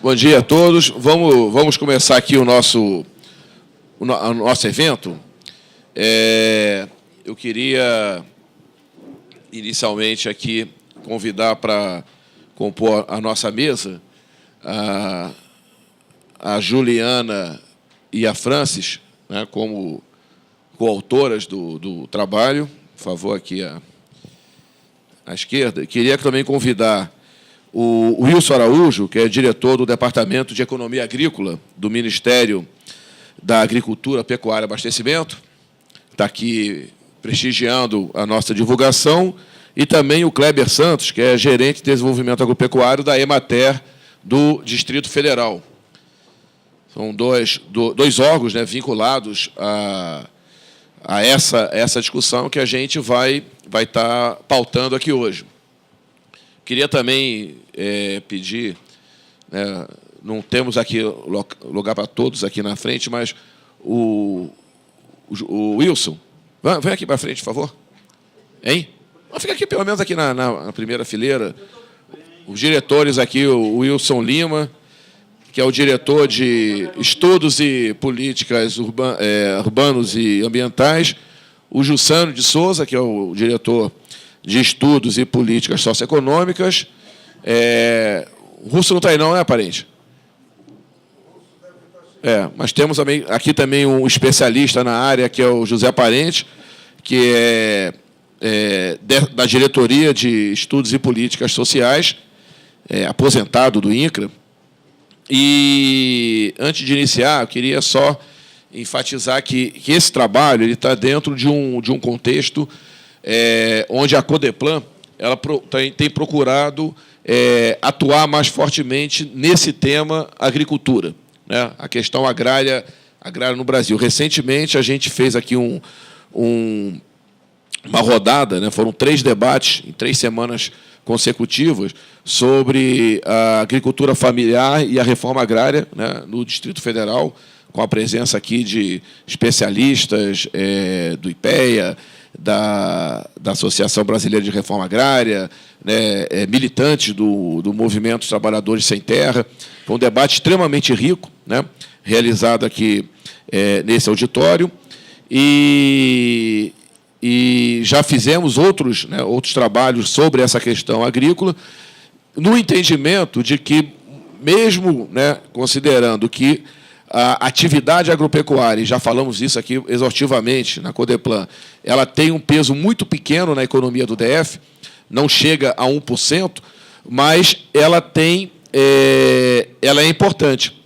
Bom dia a todos. Vamos começar aqui o nosso evento. Eu queria, inicialmente, aqui convidar para compor a nossa mesa a Juliana e a Francis, né, como coautoras do trabalho. Por favor, aqui à esquerda. Queria também convidar o Wilson Araújo, que é diretor do Departamento de Economia Agrícola do Ministério da Agricultura, Pecuária e Abastecimento. Está aqui prestigiando a nossa divulgação. E também o Kleber Santos, que é gerente de desenvolvimento agropecuário da Emater do Distrito Federal. São dois órgãos, né, vinculados a essa discussão que a gente vai estar pautando aqui hoje. Queria também pedir, né, não temos aqui lugar para todos aqui na frente, mas o Wilson, vem aqui para frente, por favor. Hein? Fica aqui, pelo menos, aqui na primeira fileira. Os diretores aqui, o Wilson Lima, que é o diretor de Estudos e Políticas Urbanos e Ambientais, o Jussano de Souza, que é o diretor de Estudos e Políticas Socioeconômicas. O Russo não está aí, não, né, parente? Mas temos aqui também um especialista na área, que é o José Parente, que é da Diretoria de Estudos e Políticas Sociais, aposentado do INCRA. E, antes de iniciar, eu queria só enfatizar que esse trabalho está dentro de um contexto onde a Codeplan ela tem procurado atuar mais fortemente nesse tema agricultura, né? A questão agrária no Brasil. Recentemente, a gente fez aqui uma rodada, né? Foram 3 debates em 3 semanas consecutivas sobre a agricultura familiar e a reforma agrária, né, no Distrito Federal, com a presença aqui de especialistas do IPEA, da Associação Brasileira de Reforma Agrária, né, militantes do Movimento dos Trabalhadores Sem Terra. Foi um debate extremamente rico, né, realizado aqui nesse auditório. E já fizemos outros trabalhos sobre essa questão agrícola, no entendimento de que, mesmo, né, considerando que a atividade agropecuária, e já falamos isso aqui exaustivamente na Codeplan, ela tem um peso muito pequeno na economia do DF, não chega a 1%, mas ela é importante.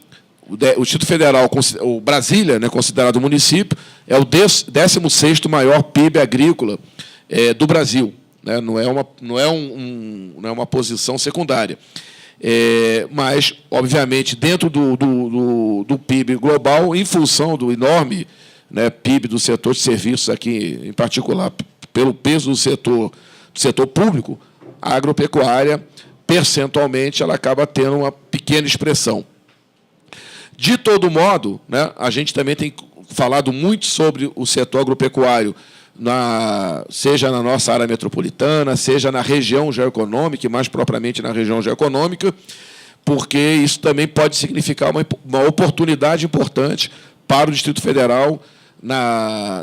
O Distrito Federal, o Brasília, né, considerado município, é o 16º maior PIB agrícola do Brasil, né? Não é uma posição secundária. Mas, obviamente, dentro do PIB global, em função do enorme, né, PIB do setor de serviços aqui, em particular, pelo peso do setor público, a agropecuária, percentualmente, ela acaba tendo uma pequena expressão. De todo modo, né, a gente também tem falado muito sobre o setor agropecuário, seja na nossa área metropolitana, seja na região geoeconômica, e mais propriamente na região geoeconômica, porque isso também pode significar uma oportunidade importante para o Distrito Federal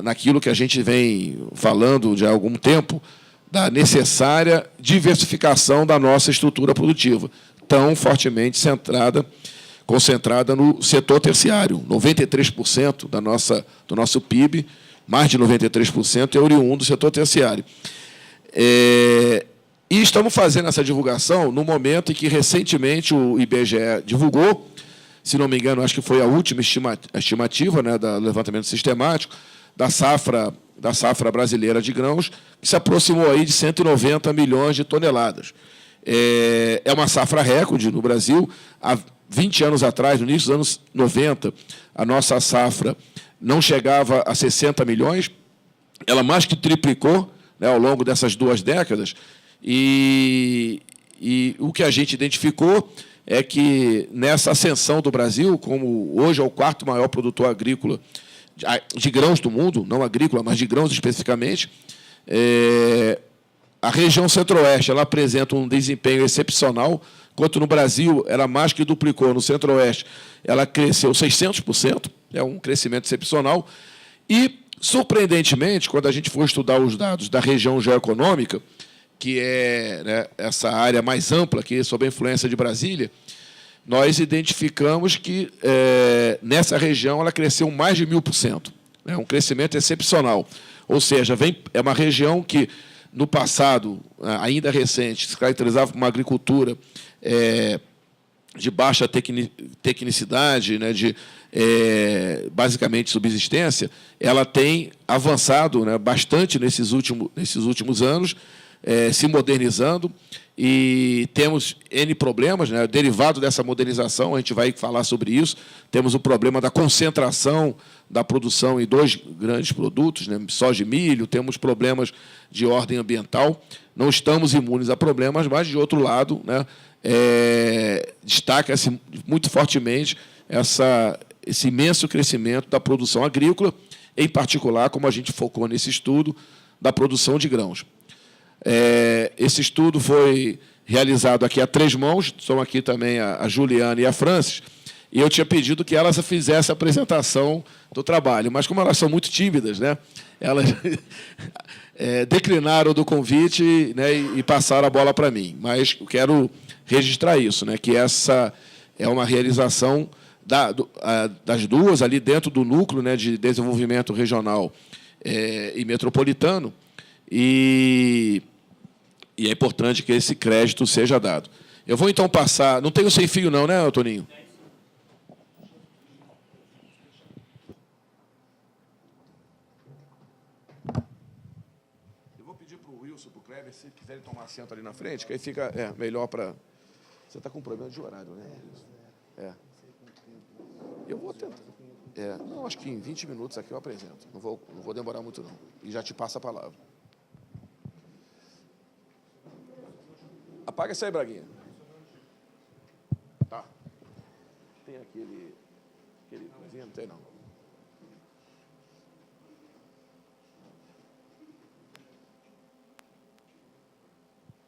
naquilo que a gente vem falando já há algum tempo, da necessária diversificação da nossa estrutura produtiva, tão fortemente concentrada no setor terciário. 93% do nosso PIB, mais de 93%, é oriundo do setor terciário. E estamos fazendo essa divulgação no momento em que, recentemente, o IBGE divulgou, se não me engano, acho que foi a última estimativa, né, do levantamento sistemático, da safra brasileira de grãos, que se aproximou aí de 190 milhões de toneladas. É uma safra recorde no Brasil. Há 20 anos atrás, no início dos anos 90, a nossa safra não chegava a 60 milhões, ela mais que triplicou, né, ao longo dessas 2 décadas, e o que a gente identificou é que, nessa ascensão do Brasil, como hoje é o 4º maior produtor agrícola de grãos do mundo, não agrícola, mas de grãos especificamente, a região centro-oeste ela apresenta um desempenho excepcional, enquanto no Brasil ela mais que duplicou, no Centro-Oeste ela cresceu 600%, é um crescimento excepcional. E, surpreendentemente, quando a gente for estudar os dados da região geoeconômica, que é, né, essa área mais ampla, que é sob a influência de Brasília, nós identificamos que, nessa região, ela cresceu mais de 1000%. É um crescimento excepcional. Ou seja, é uma região que, no passado, ainda recente, se caracterizava por uma agricultura de baixa tecnicidade, né, de basicamente subsistência, ela tem avançado, né, bastante nesses últimos anos, se modernizando, e temos N problemas, né, derivado dessa modernização, a gente vai falar sobre isso. Temos o problema da concentração da produção em 2 grandes produtos, né, soja e milho, temos problemas de ordem ambiental, não estamos imunes a problemas, mas, de outro lado, né, destaca-se muito fortemente esse imenso crescimento da produção agrícola, em particular, como a gente focou nesse estudo, da produção de grãos. Esse estudo foi realizado aqui a 3 mãos, são aqui também a Juliana e a Francis, e eu tinha pedido que elas fizessem a apresentação do trabalho, mas como elas são muito tímidas, né, elas declinaram do convite, né, e passaram a bola para mim. Mas eu quero registrar isso, né, que essa é uma realização das duas ali dentro do núcleo, né, de desenvolvimento regional e metropolitano, e é importante que esse crédito seja dado. Eu vou, então, passar... Não tenho sem fio, não, né, Toninho? Eu vou pedir para o Wilson, para o Kleber, se quiserem tomar assento ali na frente, que aí fica melhor para... Você está com problema de horário, né? Eu vou tentar. Não, acho que em 20 minutos aqui eu apresento. Não vou demorar muito, não. E já te passo a palavra. Apaga isso aí, Braguinha. Tá. Tem aquele coisinha? Não tem, não.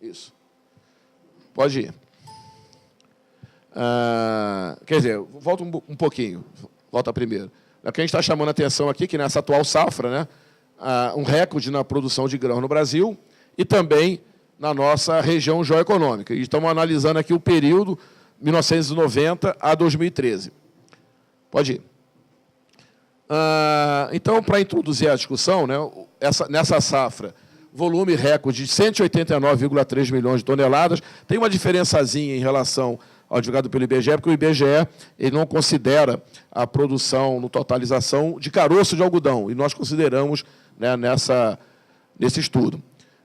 Isso. Pode ir. Quer dizer, volta um pouquinho. Volta primeiro. O que a gente está chamando a atenção aqui, que nessa atual safra, né, um recorde na produção de grãos no Brasil e também na nossa região geoeconômica. E estamos analisando aqui o período 1990 a 2013. Pode ir. Então, para introduzir a discussão, né, nessa safra, volume recorde de 189,3 milhões de toneladas, tem uma diferençazinha em relação ao divulgado pelo IBGE, porque o IBGE ele não considera a produção, no totalização, de caroço de algodão, e nós consideramos, né, nesse estudo.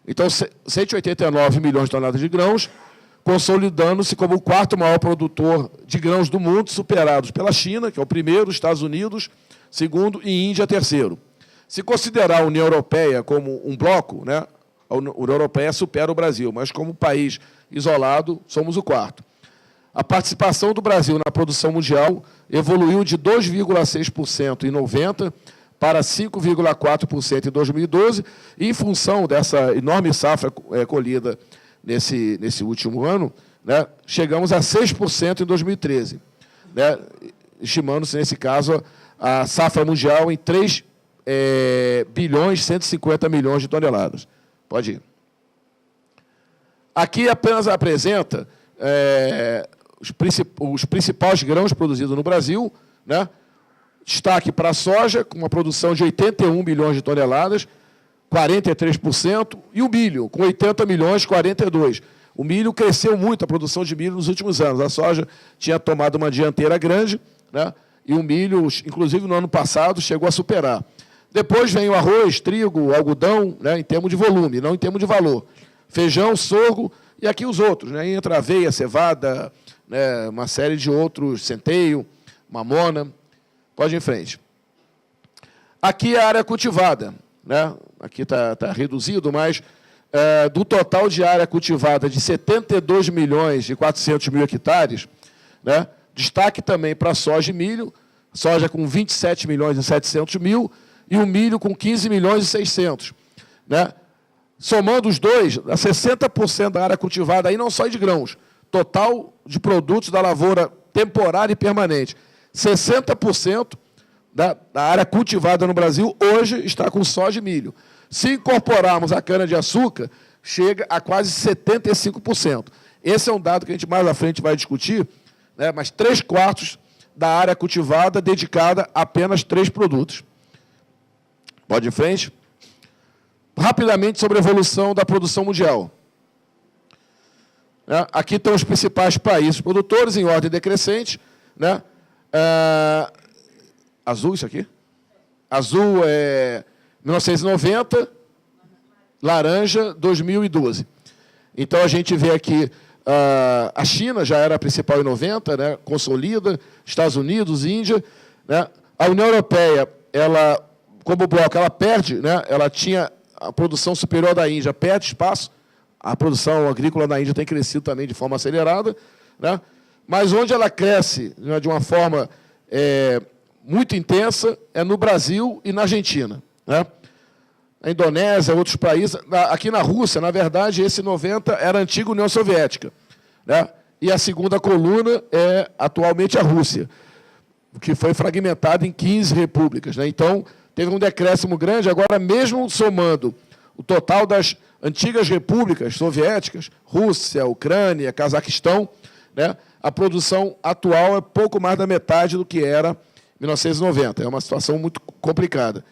Então, 189 milhões de toneladas de grãos, consolidando-se como o 4º maior produtor de grãos do mundo, superados pela China, que é o primeiro, Estados Unidos, segundo, e Índia, terceiro. Se considerar a União Europeia como um bloco, né, a União Europeia supera o Brasil, mas como país isolado, somos o 4º. A participação do Brasil na produção mundial evoluiu de 2,6% em 90 para 5,4% em 2012, e, em função dessa enorme safra colhida nesse último ano, né, chegamos a 6% em 2013, né, estimando-se, nesse caso, a safra mundial em 3 bilhões 150 milhões de toneladas. Pode ir. Aqui apenas apresenta os principais grãos produzidos no Brasil, né? Destaque para a soja, com uma produção de 81 milhões de toneladas, 43%, e o milho, com 80 milhões, 42%. O milho cresceu muito, a produção de milho, nos últimos anos. A soja tinha tomado uma dianteira grande, né? E o milho, inclusive no ano passado, chegou a superar. Depois vem o arroz, trigo, algodão, né, em termos de volume, não em termos de valor. Feijão, sorgo e aqui os outros, né? Entra aveia, cevada, né, uma série de outros, centeio, mamona. Pode ir em frente. Aqui é a área cultivada, né? Aqui está reduzido, mas do total de área cultivada de 72 milhões e 400 mil hectares, né? Destaque também para soja e milho, soja com 27 milhões e 700 mil e o milho com 15 milhões e 600. Né? Somando os dois, 60% da área cultivada, aí não só de grãos, total de produtos da lavoura temporária e permanente. 60% da área cultivada no Brasil hoje está com soja e milho. Se incorporarmos a cana-de-açúcar, chega a quase 75%. Esse é um dado que a gente mais à frente vai discutir, né, mas 3/4 da área cultivada dedicada a apenas 3 produtos. Pode ir em frente. Rapidamente sobre a evolução da produção mundial. Aqui estão os principais países produtores, em ordem decrescente. Né? Azul, isso aqui? Azul é 1990, laranja, 2012. Então, a gente vê aqui, a China já era a principal em 90, né? Consolida, Estados Unidos, Índia. Né? A União Europeia, ela, como bloco, ela perde, né? Ela tinha a produção superior da Índia, perde espaço. A produção agrícola na Índia tem crescido também de forma acelerada. Né? Mas onde ela cresce, né, de uma forma muito intensa é no Brasil e na Argentina. Né? A Indonésia, outros países. Aqui na Rússia, na verdade, esse 90 era a antiga União Soviética. Né? E a segunda coluna é atualmente a Rússia, que foi fragmentada em 15 repúblicas. Né? Então, teve um decréscimo grande. Agora, mesmo somando o total das antigas repúblicas soviéticas, Rússia, Ucrânia, Cazaquistão, né? A produção atual é pouco mais da metade do que era em 1990. É uma situação muito complicada.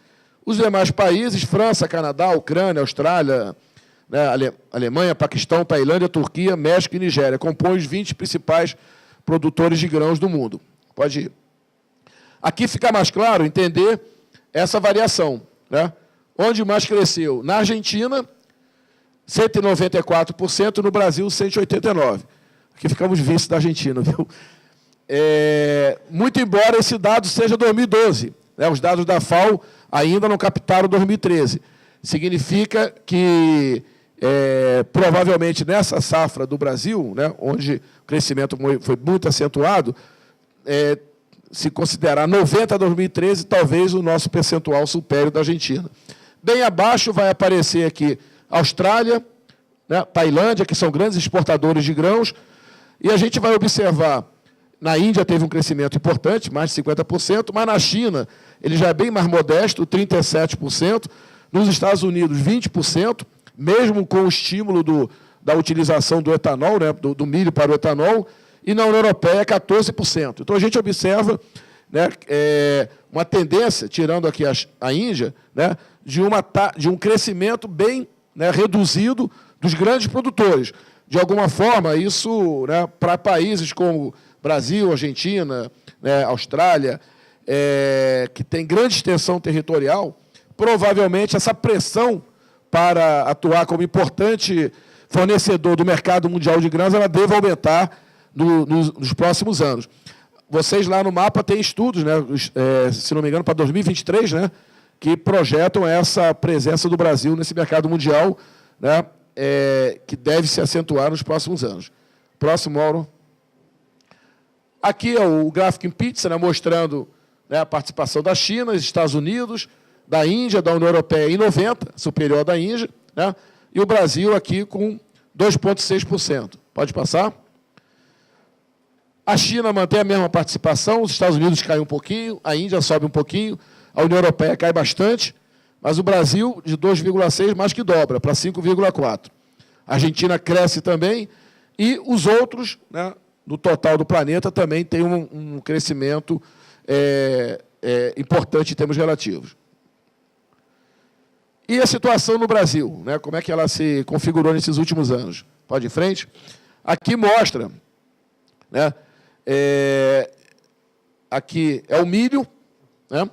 Os demais países, França, Canadá, Ucrânia, Austrália, né, Alemanha, Paquistão, Tailândia, Turquia, México e Nigéria, compõem os 20 principais produtores de grãos do mundo. Pode ir. Aqui fica mais claro entender essa variação. Né? Onde mais cresceu? Na Argentina, 194%, no Brasil, 189%. Aqui ficamos vice da Argentina, viu? Muito embora esse dado seja 2012, né? Os dados da FAO ainda não captaram 2013. Significa que, provavelmente, nessa safra do Brasil, né, onde o crescimento foi muito acentuado, se considerar 90 a 2013, talvez o nosso percentual supere o da Argentina. Bem abaixo vai aparecer aqui Austrália, né, Tailândia, que são grandes exportadores de grãos, e a gente vai observar, na Índia teve um crescimento importante, mais de 50%, mas na China ele já é bem mais modesto, 37%, nos Estados Unidos 20%, mesmo com o estímulo da utilização do etanol, né, do milho para o etanol, e na União Europeia 14%. Então a gente observa, né, uma tendência, tirando aqui a Índia, né, de um crescimento bem, né, reduzido dos grandes produtores. De alguma forma, isso, né, para países como Brasil, Argentina, né, Austrália, que tem grande extensão territorial, provavelmente essa pressão para atuar como importante fornecedor do mercado mundial de grãos, ela deve aumentar nos próximos anos. Vocês lá no mapa têm estudos, né, se não me engano, para 2023, né, que projetam essa presença do Brasil nesse mercado mundial, né, que deve se acentuar nos próximos anos. Próximo, Mauro. Aqui é o gráfico em pizza, né, mostrando, né, a participação da China, dos Estados Unidos, da Índia, da União Europeia em 90%, superior da Índia, né, e o Brasil aqui com 2,6%. Pode passar? A China mantém a mesma participação, os Estados Unidos caem um pouquinho, a Índia sobe um pouquinho, a União Europeia cai bastante, mas o Brasil, de 2,6%, mais que dobra, para 5,4%. A Argentina cresce também, e os outros, né, do total do planeta, também tem um crescimento importante em termos relativos. E a situação no Brasil, né, como é que ela se configurou nesses últimos anos? Pode ir em frente? Aqui mostra, né, aqui é o milho, né?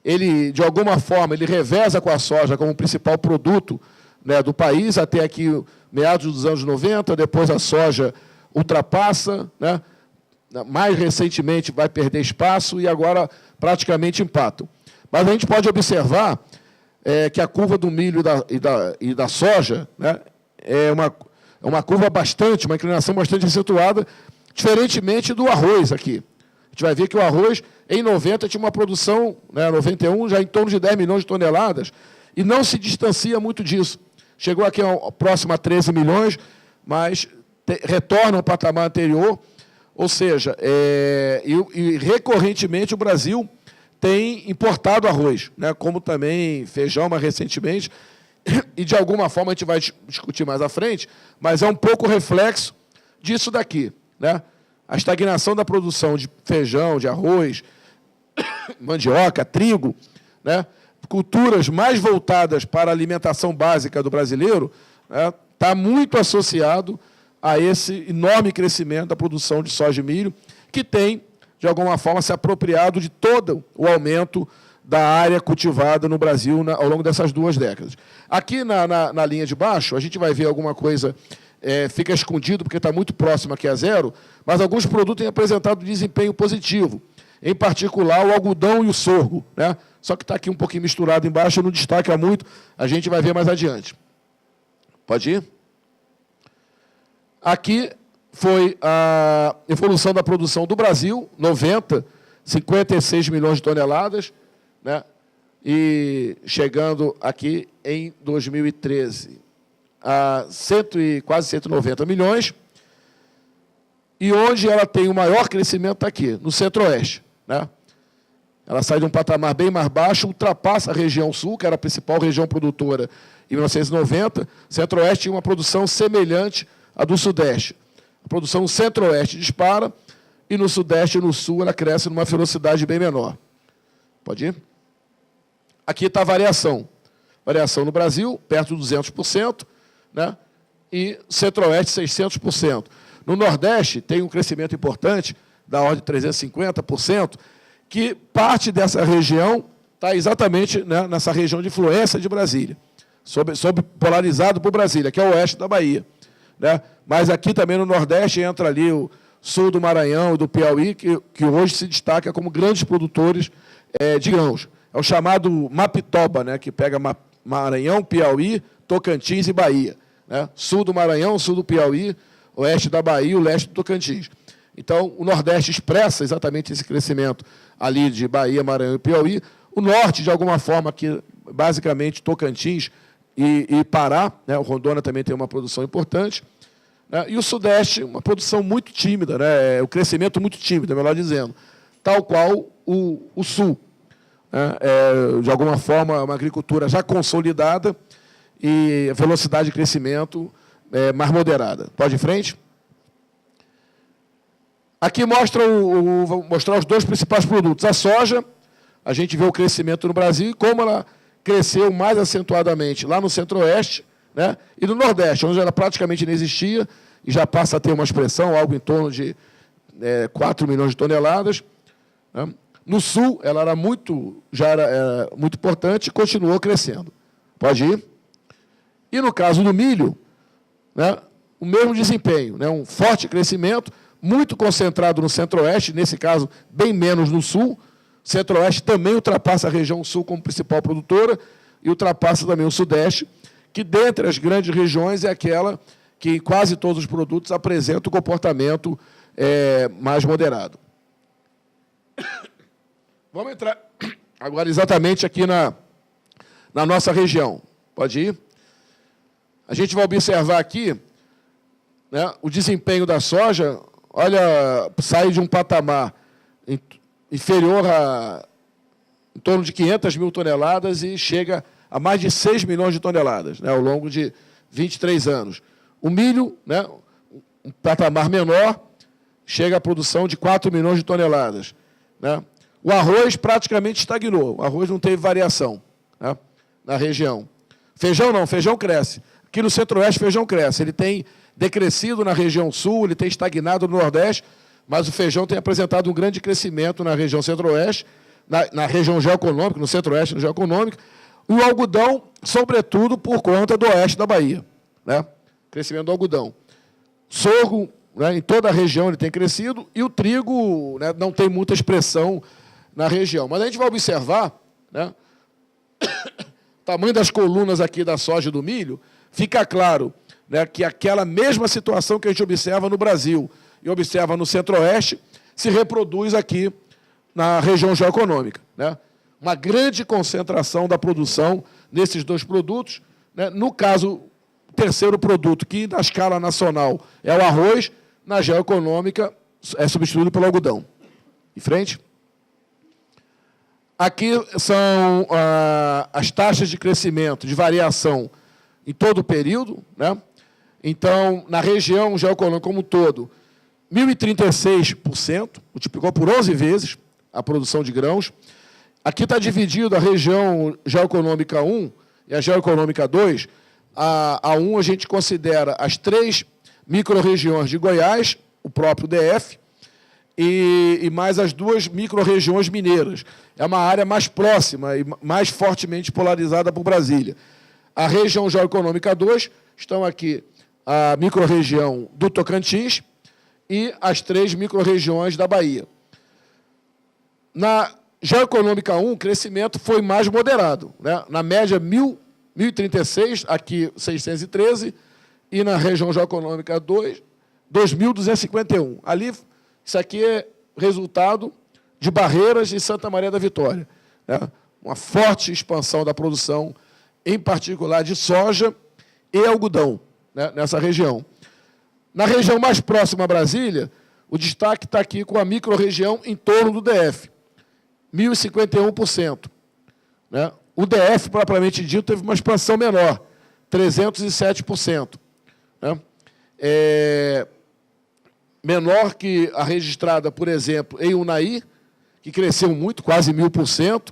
Ele, de alguma forma, ele reveza com a soja como o principal produto, né, do país, até aqui meados dos anos 90, depois a soja ultrapassa, né, mais recentemente vai perder espaço e agora praticamente empatam. Mas a gente pode observar que a curva do milho e da soja, né, é uma curva uma inclinação bastante acentuada, diferentemente do arroz aqui. A gente vai ver que o arroz, em 90, tinha uma produção, né, 91, já em torno de 10 milhões de toneladas, e não se distancia muito disso. Chegou aqui próximo a 13 milhões, mas retorna ao patamar anterior, Ou seja, recorrentemente o Brasil tem importado arroz, né, como também feijão mais recentemente, e de alguma forma a gente vai discutir mais à frente, mas é um pouco reflexo disso daqui, né? A estagnação da produção de feijão, de arroz, mandioca, trigo, né, culturas mais voltadas para a alimentação básica do brasileiro, está muito associado a esse enorme crescimento da produção de soja e milho, que tem, de alguma forma, se apropriado de todo o aumento da área cultivada no Brasil ao longo dessas 2 décadas. Aqui na linha de baixo, a gente vai ver alguma coisa, fica escondido porque está muito próximo aqui a zero, mas alguns produtos têm apresentado desempenho positivo, em particular o algodão e o sorgo, né? Só que está aqui um pouquinho misturado embaixo, não destaca muito, a gente vai ver mais adiante. Pode ir? Aqui foi a evolução da produção do Brasil, 56 milhões de toneladas, né? E chegando aqui em 2013 a quase 190 milhões, e onde ela tem o maior crescimento está aqui, no Centro-Oeste, né? Ela sai de um patamar bem mais baixo, ultrapassa a região Sul, que era a principal região produtora em 1990. Centro-Oeste tinha uma produção semelhante à do Sudeste. A produção no Centro-Oeste dispara, e no Sudeste e no Sul ela cresce numa velocidade bem menor. Pode ir? Aqui está a variação. Variação no Brasil, perto de 200%, né? E Centro-Oeste, 600%. No Nordeste, tem um crescimento importante, da ordem de 350%, que parte dessa região está exatamente, né, nessa região de influência de Brasília, sob polarizado por Brasília, que é o oeste da Bahia, né? Mas aqui também no Nordeste entra ali o sul do Maranhão e do Piauí, que hoje se destaca como grandes produtores de grãos. É o chamado Mapitoba, né, que pega Maranhão, Piauí, Tocantins e Bahia, né? Sul do Maranhão, sul do Piauí, oeste da Bahia e o leste do Tocantins. Então, o Nordeste expressa exatamente esse crescimento ali de Bahia, Maranhão e Piauí. O Norte, de alguma forma, aqui, basicamente, Tocantins e Pará, né? O Rondônia também tem uma produção importante, né? E o Sudeste, uma produção muito tímida, né? O crescimento muito tímido, melhor dizendo, tal qual o Sul, né? De alguma forma, uma agricultura já consolidada e a velocidade de crescimento mais moderada. Pode ir em frente? Aqui vou mostrar os 2 principais produtos. A soja, a gente vê o crescimento no Brasil e como ela cresceu mais acentuadamente lá no Centro-Oeste, né, e no Nordeste, onde ela praticamente não existia e já passa a ter uma expressão, algo em torno de 4 milhões de toneladas. Né. No Sul, ela era muito importante e continuou crescendo. Pode ir? E no caso do milho, né, o mesmo desempenho, né, um forte crescimento, muito concentrado no Centro-Oeste, nesse caso, bem menos no Sul. Centro-Oeste também ultrapassa a região Sul como principal produtora e ultrapassa também o Sudeste, que, dentre as grandes regiões, é aquela que, em quase todos os produtos, apresenta o comportamento mais moderado. Vamos entrar agora exatamente aqui na nossa região. Pode ir? A gente vai observar aqui, né, o desempenho da soja. Olha, sai de um patamar inferior em torno de 500 mil toneladas e chega a mais de 6 milhões de toneladas, né, ao longo de 23 anos. O milho, né, um patamar menor, chega à produção de 4 milhões de toneladas. Né. O arroz praticamente estagnou, o arroz não teve variação, né, na região. Feijão não, feijão cresce. Aqui no Centro-Oeste, feijão cresce. Ele tem decrescido na região Sul, ele tem estagnado no Nordeste, mas o feijão tem apresentado um grande crescimento na região Centro-Oeste, na região geoeconômica, no Centro-Oeste, no geoeconômico, e o algodão, sobretudo, por conta do oeste da Bahia, né? Crescimento do algodão. Sorgo, né, em toda a região ele tem crescido, e o trigo, né, não tem muita expressão na região. Mas a gente vai observar, né, o tamanho das colunas aqui da soja e do milho, fica claro, né, que aquela mesma situação que a gente observa no Brasil e observa no Centro-Oeste se reproduz aqui na região geoeconômica, né? Uma grande concentração da produção nesses 2 produtos, né? No caso, o terceiro produto, que na escala nacional é o arroz, na geoeconômica é substituído pelo algodão. Em frente. Aqui são as taxas de crescimento, de variação em todo o período, né? Então, na região geoeconômica como um todo, 1.036%, multiplicou por 11 vezes a produção de grãos. Aqui está dividido a região geoeconômica 1 e a geoeconômica 2. A 1 a gente considera as 3 microrregiões de Goiás, o próprio DF, e mais as 2 microrregiões mineiras. É uma área mais próxima e mais fortemente polarizada por Brasília. A região geoeconômica 2 estão aqui a microrregião do Tocantins e as 3 microrregiões da Bahia. Na geoeconômica 1, o crescimento foi mais moderado, né? Na média, 1.036, aqui 613, e na região geoeconômica 2, 2.251. Ali, isso aqui é resultado de Barreiras e Santa Maria da Vitória, né? Uma forte expansão da produção, em particular de soja e algodão, né, nessa região. Na região mais próxima a Brasília, o destaque está aqui com a microrregião em torno do DF, 1.051%. Né? O DF, propriamente dito, teve uma expansão menor, 307%. Né? Menor que a registrada, por exemplo, em Unai, que cresceu muito, quase 1.000%,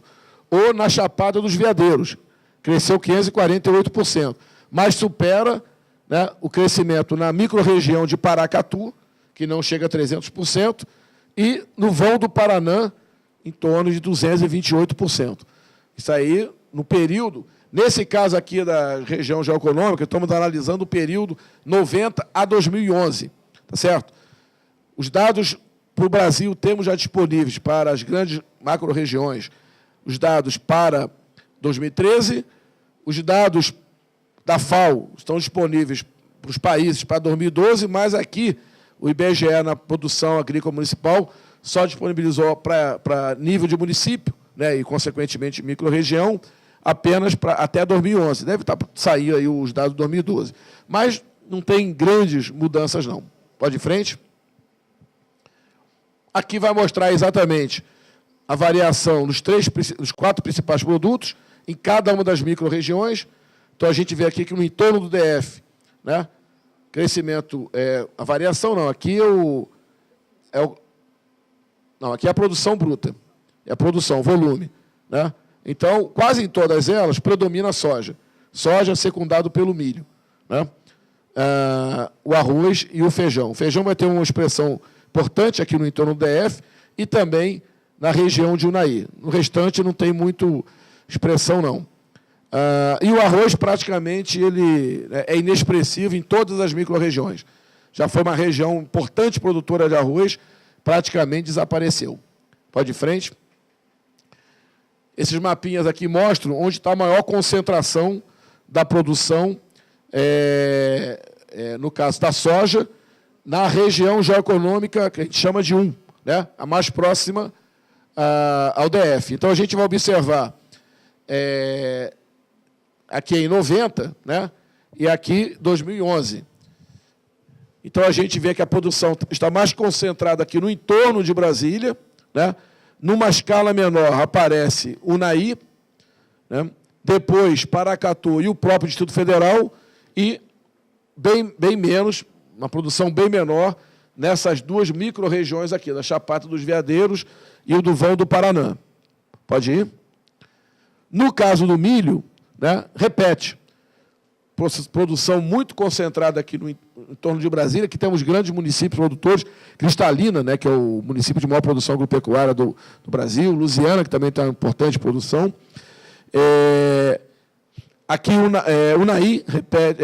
ou na Chapada dos Veadeiros, cresceu 548%, mas supera, né, o crescimento na microrregião de Paracatu, que não chega a 300%, e no Vão do Paraná, em torno de 228%. Isso aí, no período, nesse caso aqui da região geoeconômica, estamos analisando o período 90 a 2011, tá certo? Os dados para o Brasil temos já disponíveis para as grandes macro-regiões, os dados para 2013, os dados da FAO estão disponíveis para os países para 2012, mas aqui o IBGE, na produção agrícola municipal, só disponibilizou para nível de município, né, e, consequentemente, microrregião, apenas até 2011. Deve sair aí os dados de 2012. Mas não tem grandes mudanças, não. Pode ir em frente. Aqui vai mostrar exatamente a variação nos 4 principais produtos, em cada uma das microrregiões. Então, a gente vê aqui que no entorno do DF, né, crescimento, a variação não, aqui não, aqui é a produção bruta, é a produção, volume. Né? Então, quase em todas elas, predomina a soja. Soja secundado pelo milho. Né? O arroz e o feijão. O feijão vai ter uma expressão importante aqui no entorno do DF e também na região de Unai. No restante, não tem muito expressão, não. E o arroz, praticamente, ele é inexpressivo em todas as microrregiões. Já foi uma região importante produtora de arroz, praticamente desapareceu. Pode ir em frente. Esses mapinhas aqui mostram onde está a maior concentração da produção, no caso da soja, na região geoeconômica que a gente chama de 1, né? A mais próxima ao DF. Então, a gente vai observar aqui em 90, né? E aqui 2011. Então, a gente vê que a produção está mais concentrada aqui no entorno de Brasília, né? Numa escala menor aparece Unai, né? Depois Paracatu e o próprio Distrito Federal, e bem menos, uma produção bem menor, nessas 2 microrregiões aqui, da Chapada dos Veadeiros e o do Vão do Paraná. Pode ir? No caso do milho, né, repete. Produção muito concentrada aqui no entorno de Brasília, que temos grandes municípios produtores, Cristalina, né, que é o município de maior produção agropecuária do Brasil, Lusiana, que também tem uma importante produção. Aqui, Unai, repete,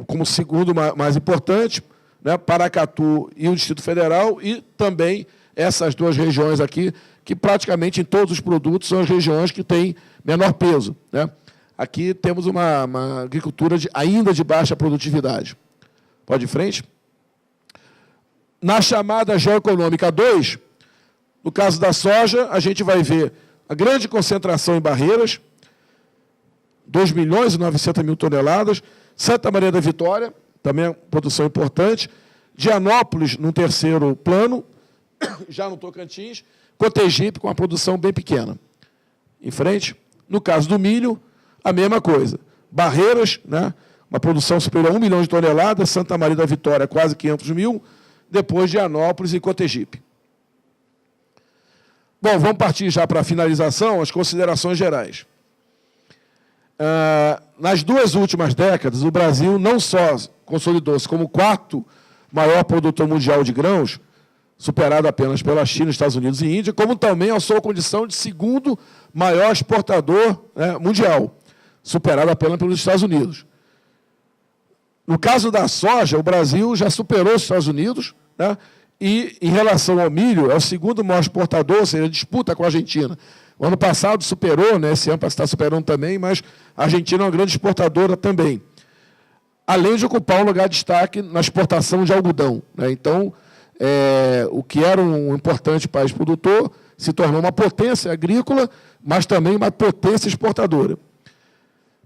como segundo mais importante, né, Paracatu e o Distrito Federal, e também essas 2 regiões aqui, que praticamente em todos os produtos são as regiões que têm menor peso. Né? Aqui temos uma agricultura ainda de baixa produtividade. Pode ir em frente? Na chamada geoeconômica 2, no caso da soja, a gente vai ver a grande concentração em Barreiras, 2.900.000 toneladas, Santa Maria da Vitória, também é uma produção importante, Dianópolis, no terceiro plano, já no Tocantins, Cotegipe, com uma produção bem pequena. Em frente. No caso do milho, a mesma coisa. Barreiras, né, uma produção superior a 1 milhão de toneladas, Santa Maria da Vitória, quase 500 mil, depois Dianópolis e Cotegipe. Bom, vamos partir já para a finalização, as considerações gerais. Nas 2 últimas décadas, o Brasil não só consolidou-se como o 4º maior produtor mundial de grãos, superado apenas pela China, Estados Unidos e Índia, como também alçou a condição de 2º maior exportador, né, mundial, superado apenas pelos Estados Unidos. No caso da soja, o Brasil já superou os Estados Unidos, né, e, em relação ao milho, é o 2º maior exportador, ou seja, disputa com a Argentina. O ano passado superou, né, esse ano está superando também, mas a Argentina é uma grande exportadora também. Além de ocupar um lugar de destaque na exportação de algodão, né. Então, o que era um importante país produtor se tornou uma potência agrícola, mas também uma potência exportadora.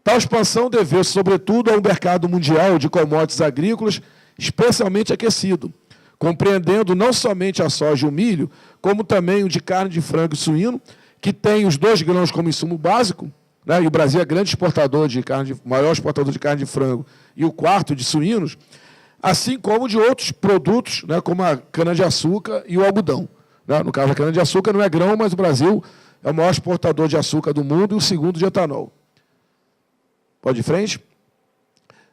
Tal expansão deveu-se, sobretudo, a um mercado mundial de commodities agrícolas especialmente aquecido, compreendendo não somente a soja e o milho, como também o de carne de frango e suíno, que tem os 2 grãos como insumo básico, né, e o Brasil é grande exportador de carne, maior exportador de carne de frango e o 4º de suínos, assim como de outros produtos, né, como a cana-de-açúcar e o algodão. Né? No caso, a cana-de-açúcar não é grão, mas o Brasil é o maior exportador de açúcar do mundo e o 2º de etanol. Pode ir em frente?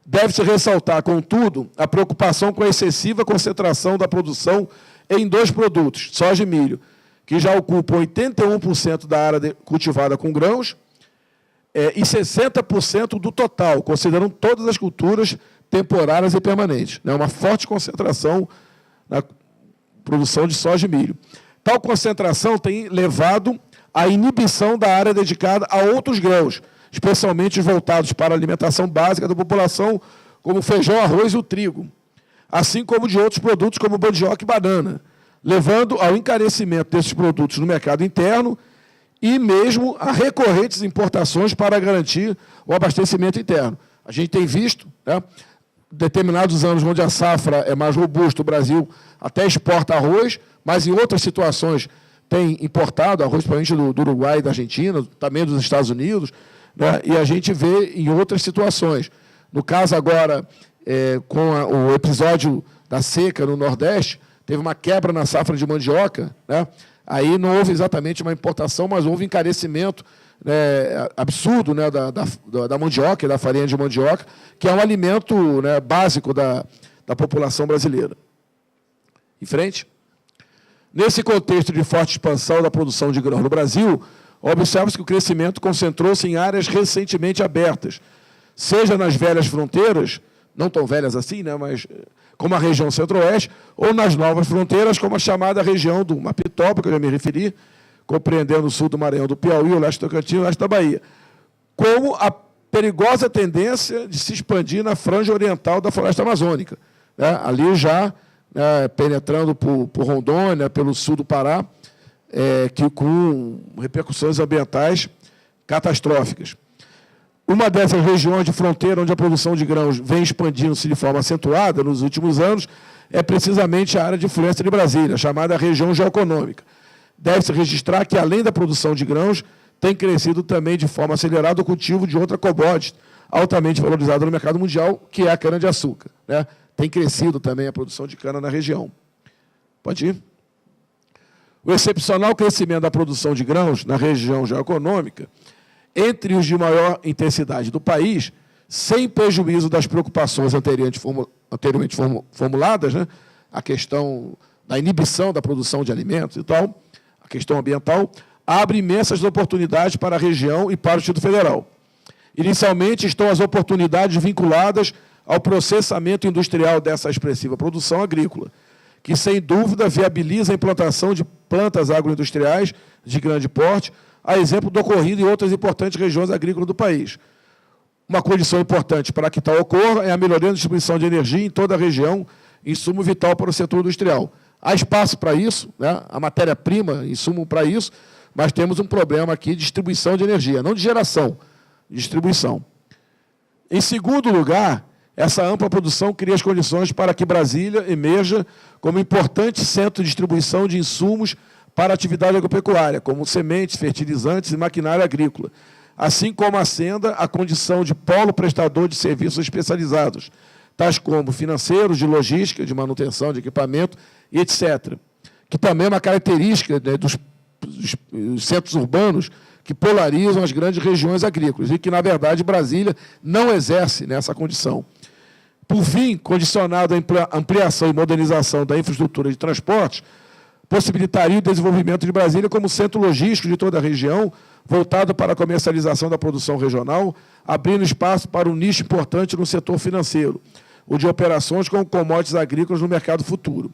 Deve-se ressaltar, contudo, a preocupação com a excessiva concentração da produção em 2 produtos, soja e milho, que já ocupam 81% da área cultivada com grãos e 60% do total, considerando todas as culturas temporárias e permanentes. Né? Uma forte concentração na produção de soja e milho. Tal concentração tem levado à inibição da área dedicada a outros grãos, especialmente voltados para a alimentação básica da população, como o feijão, arroz e o trigo, assim como de outros produtos como mandioca e banana, levando ao encarecimento desses produtos no mercado interno e mesmo a recorrentes importações para garantir o abastecimento interno. A gente tem visto, né, determinados anos onde a safra é mais robusta, o Brasil até exporta arroz, mas em outras situações tem importado arroz, principalmente do Uruguai e da Argentina, também dos Estados Unidos, né, e a gente vê em outras situações. No caso agora, com o episódio da seca no Nordeste, teve uma quebra na safra de mandioca, né, aí não houve exatamente uma importação, mas houve encarecimento absurdo, né, da mandioca, da farinha de mandioca, que é um alimento, né, básico da população brasileira. Em frente. Nesse contexto de forte expansão da produção de grão no Brasil, observa-se que o crescimento concentrou-se em áreas recentemente abertas, seja nas velhas fronteiras, não tão velhas assim, né, mas como a região centro-oeste, ou nas novas fronteiras, como a chamada região do Mapitoba, que eu já me referi, compreendendo o sul do Maranhão, do Piauí, o leste do Tocantins e o leste da Bahia, como a perigosa tendência de se expandir na franja oriental da floresta amazônica, né, ali já penetrando por Rondônia, pelo sul do Pará, que com repercussões ambientais catastróficas. Uma dessas regiões de fronteira onde a produção de grãos vem expandindo-se de forma acentuada nos últimos anos é precisamente a área de influência de Brasília, chamada região geoeconômica. Deve-se registrar que, além da produção de grãos, tem crescido também de forma acelerada o cultivo de outra commodity altamente valorizada no mercado mundial, que é a cana-de-açúcar, né? Tem crescido também a produção de cana na região. Pode ir? O excepcional crescimento da produção de grãos na região geoeconômica, entre os de maior intensidade do país, sem prejuízo das preocupações anteriormente formuladas, né? A questão da inibição da produção de alimentos e tal, a questão ambiental, abre imensas oportunidades para a região e para o Distrito Federal. Inicialmente, estão as oportunidades vinculadas ao processamento industrial dessa expressiva produção agrícola, que, sem dúvida, viabiliza a implantação de plantas agroindustriais de grande porte, a exemplo do ocorrido em outras importantes regiões agrícolas do país. Uma condição importante para que tal ocorra é a melhoria da distribuição de energia em toda a região, insumo vital para o setor industrial. Há espaço para isso, né? A matéria-prima, insumo para isso, mas temos um problema aqui de distribuição de energia, não de geração, de distribuição. Em segundo lugar, Essa ampla produção cria as condições para que Brasília emerja como importante centro de distribuição de insumos para a atividade agropecuária, como sementes, fertilizantes e maquinária agrícola, assim como ascenda a condição de polo prestador de serviços especializados, tais como financeiros, de logística, de manutenção de equipamento e etc., que também é uma característica, né, dos centros urbanos que polarizam as grandes regiões agrícolas e que, na verdade, Brasília não exerce nessa condição. Por fim, condicionado à ampliação e modernização da infraestrutura de transportes, possibilitaria o desenvolvimento de Brasília como centro logístico de toda a região, voltado para a comercialização da produção regional, abrindo espaço para um nicho importante no setor financeiro, o de operações com commodities agrícolas no mercado futuro.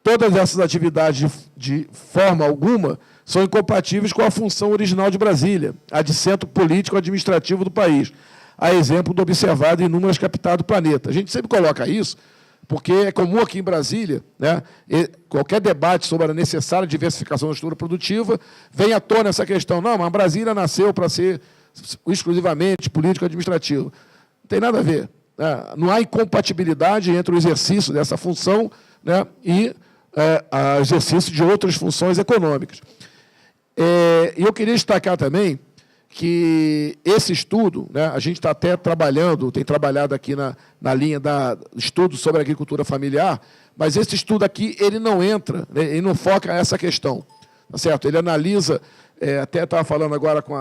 Todas essas atividades, de forma alguma, são incompatíveis com a função original de Brasília, a de centro político-administrativo do país, a exemplo do observado em inúmeras capitais do planeta. A gente sempre coloca isso, porque é comum aqui em Brasília, né, qualquer debate sobre a necessária diversificação da estrutura produtiva, vem à tona essa questão. Não, mas Brasília nasceu para ser exclusivamente político-administrativo. Não tem nada a ver. Né? Não há incompatibilidade entre o exercício dessa função, né, e o exercício de outras funções econômicas. E eu queria destacar também que esse estudo, né, a gente está até trabalhando, tem trabalhado aqui na linha do estudo sobre a agricultura familiar, mas esse estudo aqui, ele não entra, né, ele não foca essa questão, tá certo? Ele analisa, até estava falando agora com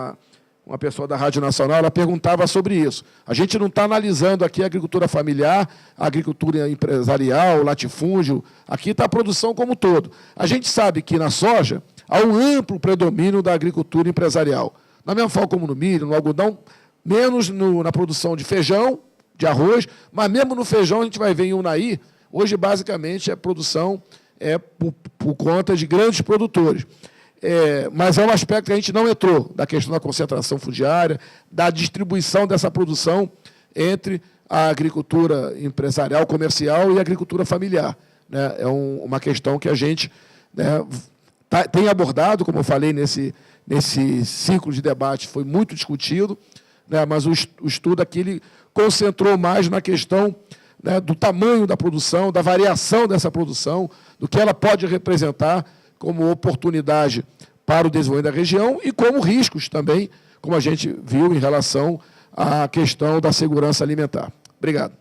uma pessoa da Rádio Nacional, ela perguntava sobre isso. A gente não está analisando aqui a agricultura familiar, a agricultura empresarial, latifúndio, aqui está a produção como um todo. A gente sabe que na soja há um amplo predomínio da agricultura empresarial. Na mesma forma como no milho, no algodão, menos na produção de feijão, de arroz, mas mesmo no feijão a gente vai ver em Unai, hoje basicamente a produção por conta de grandes produtores. Mas é um aspecto que a gente não entrou, da questão da concentração fundiária, da distribuição dessa produção entre a agricultura empresarial, comercial e a agricultura familiar. Né? É uma questão que a gente, né, tem abordado, como eu falei, nesse ciclo de debate, foi muito discutido, né, mas o estudo aqui ele concentrou mais na questão, né, do tamanho da produção, da variação dessa produção, do que ela pode representar como oportunidade para o desenvolvimento da região e como riscos também, como a gente viu em relação à questão da segurança alimentar. Obrigado.